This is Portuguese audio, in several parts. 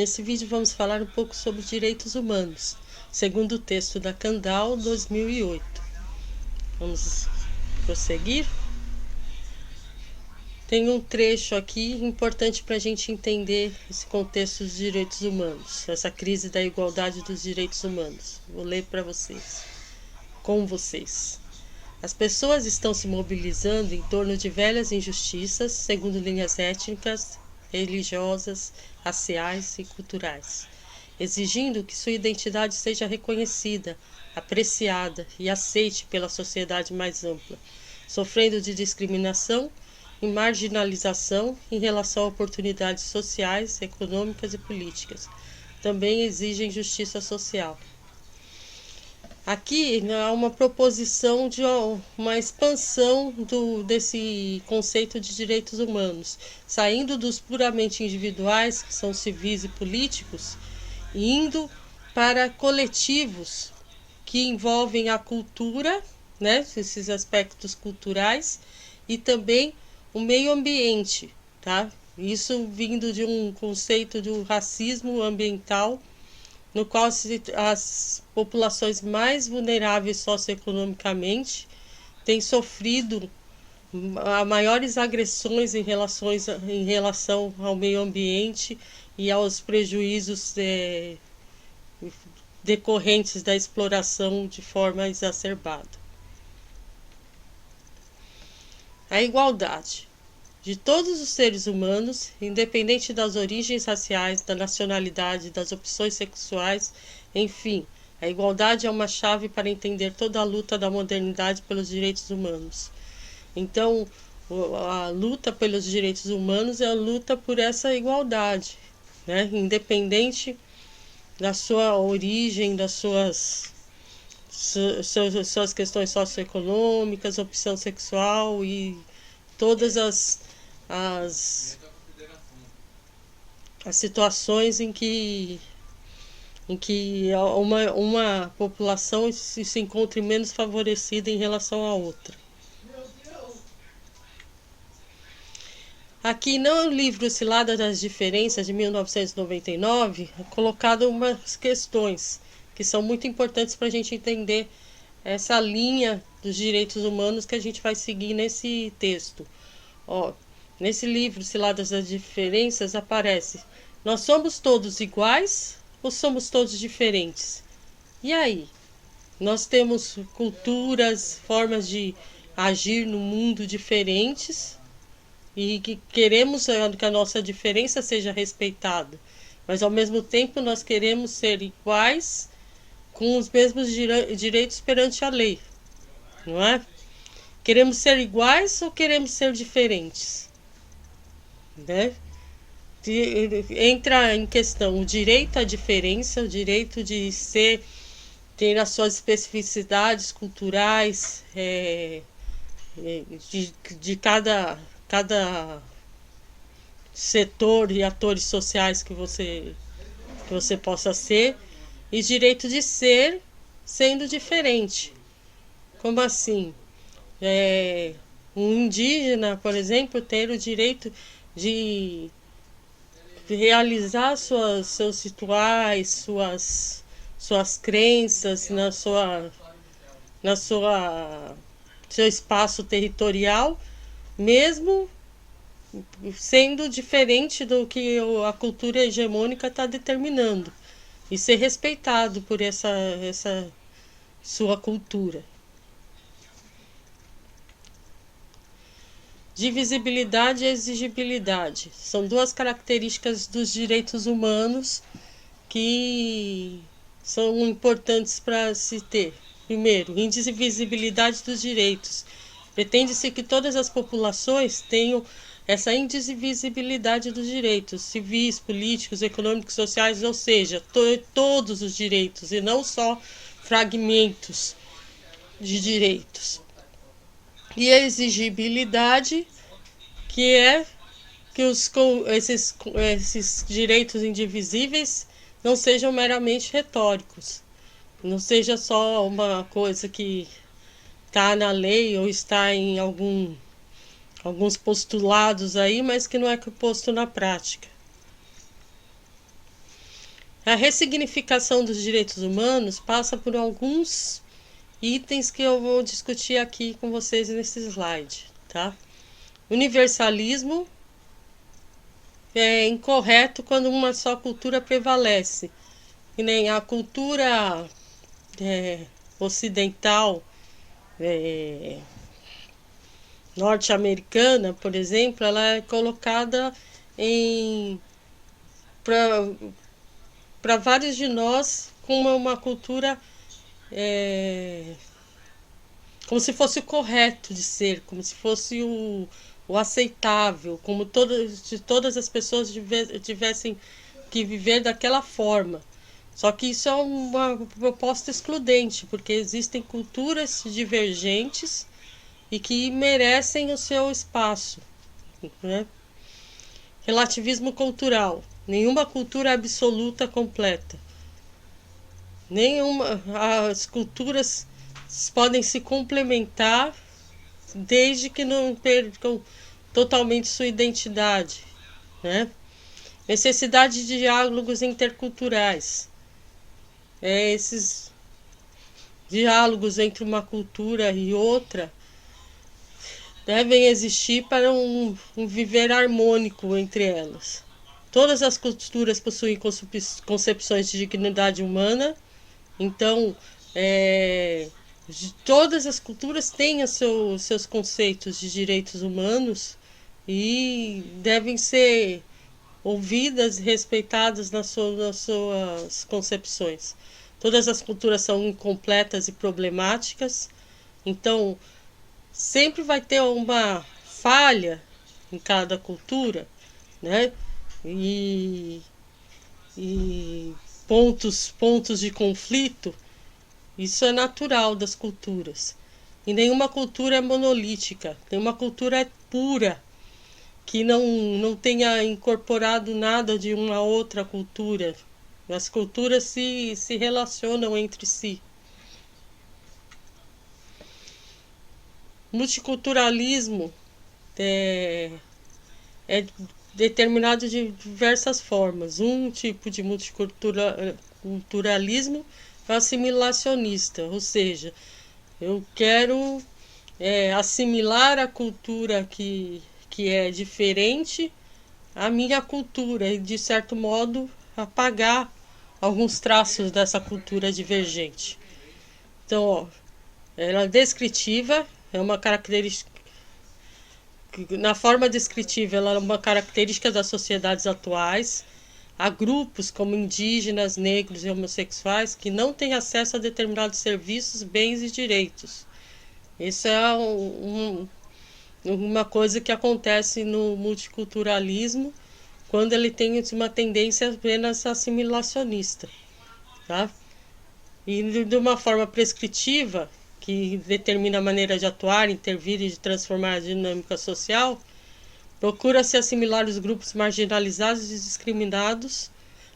Nesse vídeo vamos falar um pouco sobre direitos humanos, segundo o texto da Kandal, 2008. Vamos prosseguir? Tem um trecho aqui importante para a gente entender esse contexto dos direitos humanos, essa crise da igualdade dos direitos humanos. Vou ler para vocês, com vocês. As pessoas estão se mobilizando em torno de velhas injustiças, segundo linhas étnicas, religiosas, raciais e culturais, exigindo que sua identidade seja reconhecida, apreciada e aceite pela sociedade mais ampla, sofrendo de discriminação e marginalização em relação a oportunidades sociais, econômicas e políticas. Também exigem justiça social. Aqui há uma proposição de uma expansão desse conceito de direitos humanos, saindo dos puramente individuais, que são civis e políticos, e indo para coletivos que envolvem a cultura, né, esses aspectos culturais, e também o meio ambiente, tá? Isso vindo de um conceito do racismo ambiental, no qual as populações mais vulneráveis socioeconomicamente têm sofrido maiores agressões em relação ao meio ambiente e aos prejuízos decorrentes da exploração de forma exacerbada. A igualdade de todos os seres humanos, independente das origens raciais, da nacionalidade, das opções sexuais, enfim, a igualdade é uma chave para entender toda a luta da modernidade pelos direitos humanos. Então, a luta pelos direitos humanos é a luta por essa igualdade, né? Independente da sua origem, das suas questões socioeconômicas, opção sexual e todas as situações em que uma população se encontre menos favorecida em relação à outra. Aqui no livro Cilada das Diferenças, de 1999, é colocado umas questões que são muito importantes para a gente entender essa linha dos direitos humanos que a gente vai seguir nesse texto. Nesse livro, Ciladas das Diferenças, aparece: nós somos todos iguais ou somos todos diferentes? E aí? Nós temos culturas, formas de agir no mundo diferentes e que queremos que a nossa diferença seja respeitada, mas ao mesmo tempo nós queremos ser iguais com os mesmos direitos perante a lei, não é? Queremos ser iguais ou queremos ser diferentes? Né? Entra em questão o direito à diferença, o direito de ter as suas especificidades culturais, de cada setor e atores sociais que você possa ser, e direito de ser sendo diferente. Como assim? Um indígena, por exemplo, ter o direito de realizar seus rituais, suas crenças seu espaço territorial, mesmo sendo diferente do que a cultura hegemônica está determinando, e ser respeitado por essa sua cultura. Divisibilidade e exigibilidade são duas características dos direitos humanos que são importantes para se ter. Primeiro, indivisibilidade dos direitos. Pretende-se que todas as populações tenham essa indivisibilidade dos direitos civis, políticos, econômicos, sociais, ou seja, todos os direitos e não só fragmentos de direitos. E a exigibilidade, que é que esses direitos indivisíveis não sejam meramente retóricos, não seja só uma coisa que está na lei ou está em alguns postulados aí, mas que não é posto na prática. A ressignificação dos direitos humanos passa por alguns itens que eu vou discutir aqui com vocês nesse slide, tá? Universalismo é incorreto quando uma só cultura prevalece. Que nem a cultura ocidental, norte-americana, por exemplo, ela é colocada em para vários de nós como uma cultura como se fosse o correto de ser, como se fosse o aceitável, como todas as pessoas tivessem que viver daquela forma. Só que isso é uma proposta excludente, porque existem culturas divergentes e que merecem o seu espaço, né? Relativismo cultural. Nenhuma cultura é absoluta completa. As culturas podem se complementar desde que não percam totalmente sua identidade, né? Necessidade de diálogos interculturais. Esses diálogos entre uma cultura e outra devem existir para um viver harmônico entre elas. Todas as culturas possuem concepções de dignidade humana, então todas as culturas têm seus conceitos de direitos humanos e devem ser ouvidas e respeitadas nas suas concepções. Todas as culturas são incompletas e problemáticas, então sempre vai ter uma falha em cada cultura, né? E pontos de conflito, isso é natural das culturas. E nenhuma cultura é monolítica, nenhuma cultura é pura, que não tenha incorporado nada de uma outra cultura. As culturas se relacionam entre si. Multiculturalismo é determinado de diversas formas. Um tipo de multiculturalismo é assimilacionista, ou seja, eu quero assimilar a cultura que é diferente à minha cultura e, de certo modo, apagar alguns traços dessa cultura divergente. Então, ó, ela é descritiva, é uma característica. Na forma descritiva, ela é uma característica das sociedades atuais. Há grupos como indígenas, negros e homossexuais que não têm acesso a determinados serviços, bens e direitos. Isso é uma coisa que acontece no multiculturalismo quando ele tem uma tendência apenas assimilacionista, tá? E de uma forma prescritiva, que determina a maneira de atuar, intervir e de transformar a dinâmica social, procura-se assimilar os grupos marginalizados e discriminados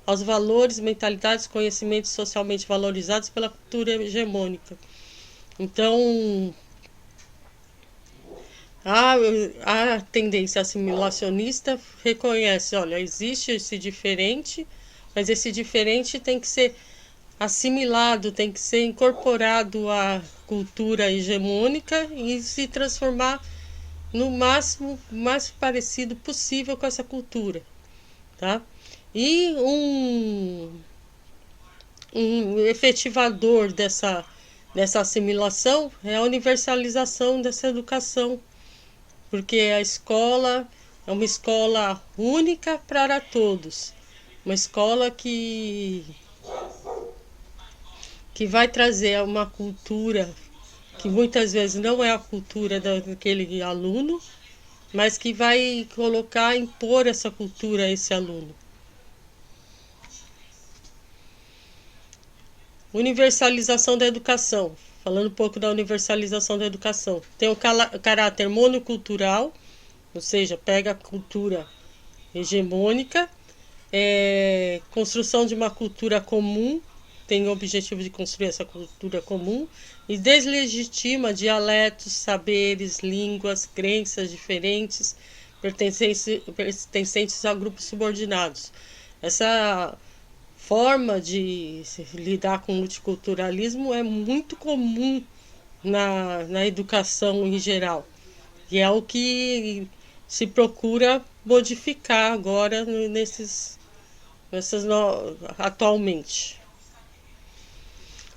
aos valores, mentalidades, conhecimentos socialmente valorizados pela cultura hegemônica. Então, a tendência assimilacionista reconhece, olha, existe esse diferente, mas esse diferente tem que ser assimilado, tem que ser incorporado à cultura hegemônica e se transformar no máximo mais parecido possível com essa cultura, tá? E um efetivador dessa assimilação é a universalização dessa educação, porque a escola é uma escola única para todos, uma escola que vai trazer uma cultura que muitas vezes não é a cultura daquele aluno, mas que vai impor essa cultura a esse aluno. Universalização da educação. Falando um pouco da universalização da educação. Tem o caráter monocultural, ou seja, pega a cultura hegemônica, construção de uma cultura comum, tem o objetivo de construir essa cultura comum, e deslegitima dialetos, saberes, línguas, crenças diferentes pertencentes a grupos subordinados. Essa forma de lidar com o multiculturalismo é muito comum na educação em geral. E é o que se procura modificar agora atualmente.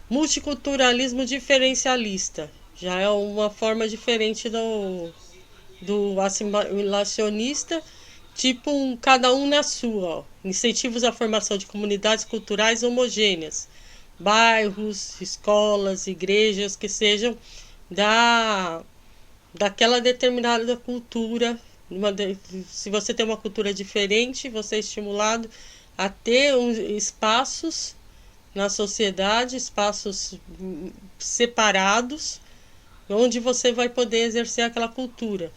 Multiculturalismo diferencialista já é uma forma diferente do assimilacionista, tipo cada um na sua. Incentivos à formação de comunidades culturais homogêneas, bairros, escolas, igrejas que sejam daquela determinada cultura. Se você tem uma cultura diferente, você é estimulado a ter espaços na sociedade, espaços separados, onde você vai poder exercer aquela cultura.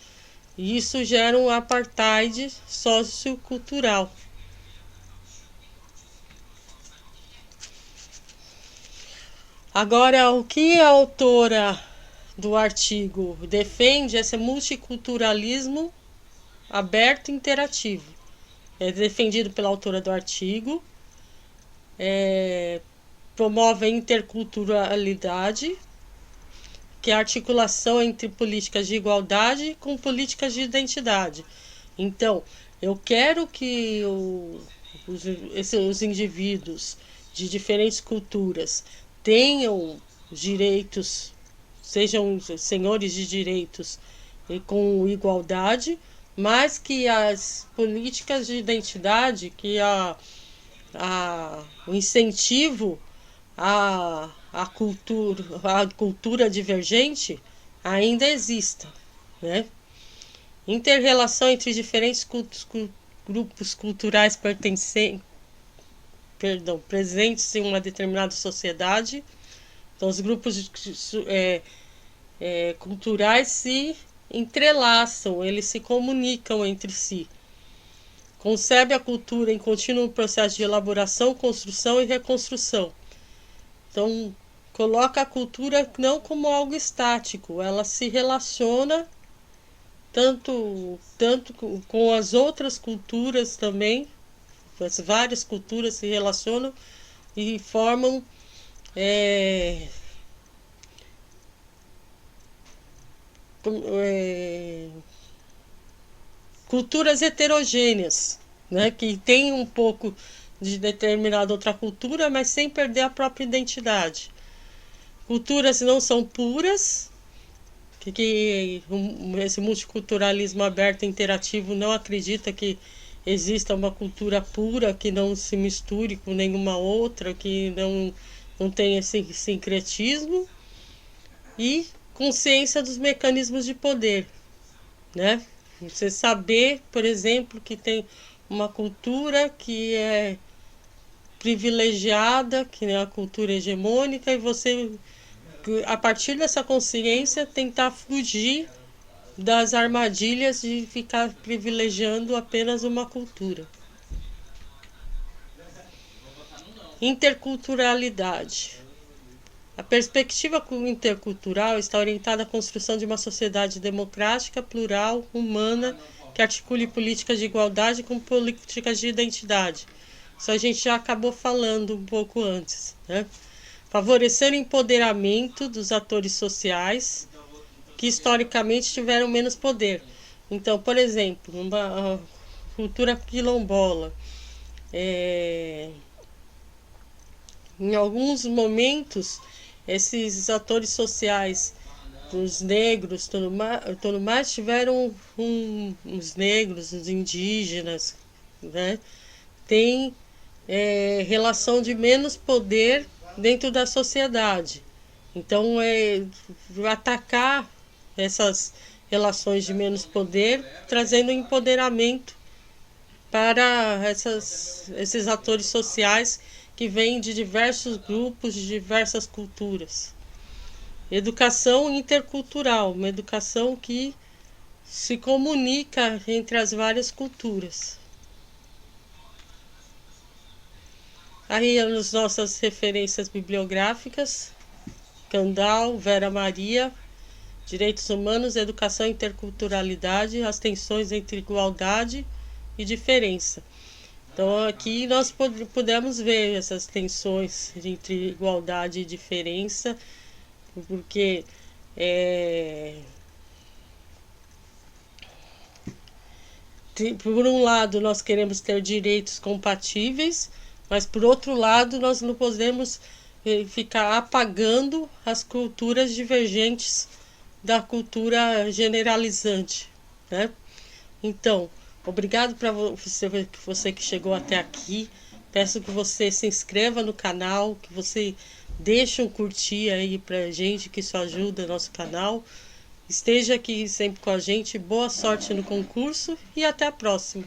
E isso gera um apartheid sociocultural. Agora, o que a autora do artigo defende é esse multiculturalismo aberto e interativo. É defendido pela autora do artigo, promove a interculturalidade, que é a articulação entre políticas de igualdade com políticas de identidade. Então, eu quero que os indivíduos de diferentes culturas tenham direitos, sejam senhores de direitos com igualdade, mas que as políticas de identidade, que o incentivo à cultura divergente ainda exista, né? Inter-relação entre diferentes grupos culturais presentes em uma determinada sociedade. Então, os grupos culturais se entrelaçam, eles se comunicam entre si. Concebe a cultura em contínuo processo de elaboração, construção e reconstrução. Então, coloca a cultura não como algo estático, ela se relaciona tanto com as outras culturas também, as várias culturas se relacionam e formam culturas heterogêneas, né, que tem um pouco de determinada outra cultura, mas sem perder a própria identidade. Culturas não são puras, que esse multiculturalismo aberto e interativo não acredita que exista uma cultura pura que não se misture com nenhuma outra, que não tenha esse sincretismo, e consciência dos mecanismos de poder, né? Você saber, por exemplo, que tem uma cultura que é privilegiada, que é a cultura hegemônica, e você, a partir dessa consciência, tentar fugir das armadilhas de ficar privilegiando apenas uma cultura. Interculturalidade. A perspectiva intercultural está orientada à construção de uma sociedade democrática, plural, humana, que articule políticas de igualdade com políticas de identidade. Isso a gente já acabou falando um pouco antes, né? Favorecer o empoderamento dos atores sociais que historicamente tiveram menos poder. Então, por exemplo, uma cultura quilombola, em alguns momentos, esses atores sociais, os negros, tudo mais tiveram os negros, os indígenas, né? Tem relação de menos poder dentro da sociedade. Então, atacar essas relações de menos poder, trazendo empoderamento para esses atores sociais que vêm de diversos grupos, de diversas culturas. Educação intercultural, uma educação que se comunica entre as várias culturas. Aí as nossas referências bibliográficas: Kandal, Vera Maria, Direitos Humanos, Educação e Interculturalidade, as tensões entre igualdade e diferença. Então aqui nós pudemos ver essas tensões entre igualdade e diferença, porque é, por um lado nós queremos ter direitos compatíveis, mas por outro lado nós não podemos ficar apagando as culturas divergentes da cultura generalizante, né? Então, obrigado para você que chegou até aqui. Peço que você se inscreva no canal, que você deixe um curtir aí pra gente, que isso ajuda nosso canal. Esteja aqui sempre com a gente. Boa sorte no concurso e até a próxima.